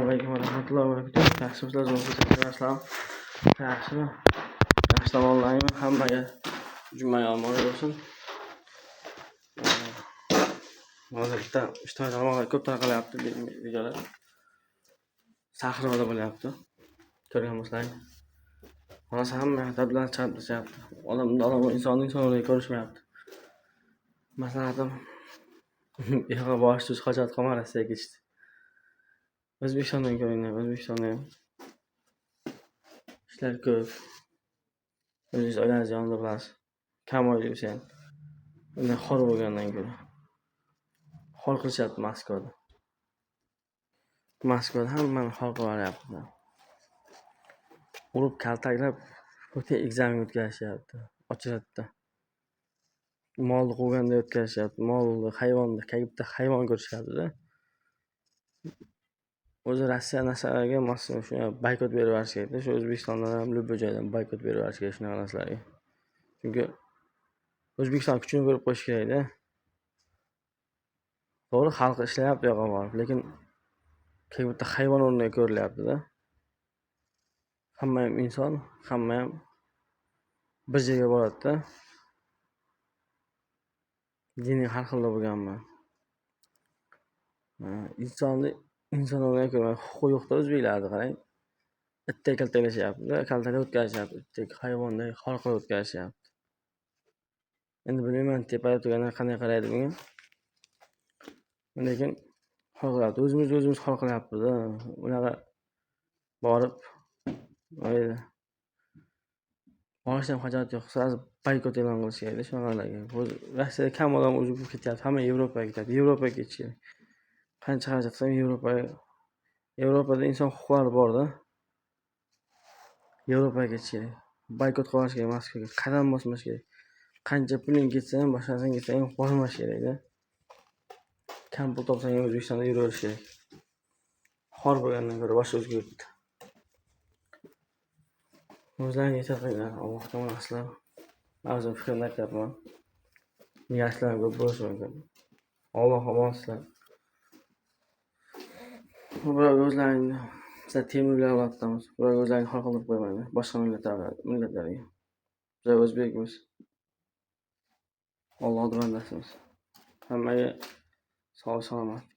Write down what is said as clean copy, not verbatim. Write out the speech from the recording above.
Assalomu alaykum va rahmatullohi va barakatuh. Yaxshimisizlar, zo'rmisizlar? Yaxshimi? Yaxshi tomonlarmi? Hammaga juma yomg'iri bo'lsin. Hozir bitta ijtimoiy tarmoqlar ko'p tarqalyapti videolar. Sahroda bo'lyapti. Ko'rgan bo'lsalaring. Xonasi hamma tablar chiqaryapti. Odam insonni ko'rishmayapti. Maslahatim yo'q, boshsiz hojat qolmay Rossiyaga ketishdi. O'zbekistondan ko'ringlar, O'zbekistonda ham ishlar ko'p. O'zingiz oilangiz yonida bo'lasiz. Kam oilangiz ham. Undan xor bo'lgandan ko'ra. Xor qilishyapti Moskvada. Moskvada hammani xor qilyapti. Urib kaltaklab, o'ta ekzamen o'tkazishyapti. Ochiladi. Molni quvganda o'tkazishyapti. Molni, hayvonni, bitta hayvon ko'rishyapti-da. O'zi Rossiya narsalarga masalan shunga boykot berib yuborish kerak-da. Shu O'zbekistondan ham, любой joydan boykot berib yuborish kerak shunaqa narsalarga. Chunki O'zbekiston kuchini ko'rib qo'yish kerak-da. To'g'ri, xalq ishlayapti yo'q borib, lekin bitta hayvon o'rniga ko'rilyapti-da. Hamma ham inson, hamma ham bir joyga boradi-da. Dini har xil bo'lganman. Inson o'rniga ko'rmay, huquqi yo'qda o'zbeklarda qarang. Itdek kaltaklashyapti-da, kaltaklab o'tkazishyapti. Itdek hayvonday xor qilib o'tkazishyapti. Endi bilmayman, tepada turganlar qanday qaraydi bunga. Lekin xor qilyapti. O'zimiz xor qilyapmiz-da. Unaqa borib borishdan hojat yo'q. Sirasi boykot e'lon qilish kerak-da shunaqalarga. Rossiyada kam odam o'zi ketyapti. Hamma Yevropaga ketyapti. Yevropaga ketish kerak. Qancha xarajat qilsam Yevropada inson huquqlari bor-da. Yevropaga ketish kerak. Boykot qilish kerak Moskvaga. Qadam bosmash kerak. Qancha puling ketsa ham, boshqasiga ketsa ham bormash kerak-da. Kam pul topsang ham O'zbekistonda yuraverish kerak. Xor bo'lgandan ko'ra boshqa o'zga yurtda. O'zlaringiz yetar qilinglar. Alloh tomon aslar. O'zim fikrni aytyapman. Niyatlar ko'p bo'lishi mumkin. Alloh omon sizlar. Biroq o'zlaringni sizlar temurlar avlodidamiz. Biroq o'zlaringni xor qildirib qo'ymanglar. Boshqa millatlarga. Biz o'zbekmiz. Allohning bandasimiz. Hammaga sog' salomatlik.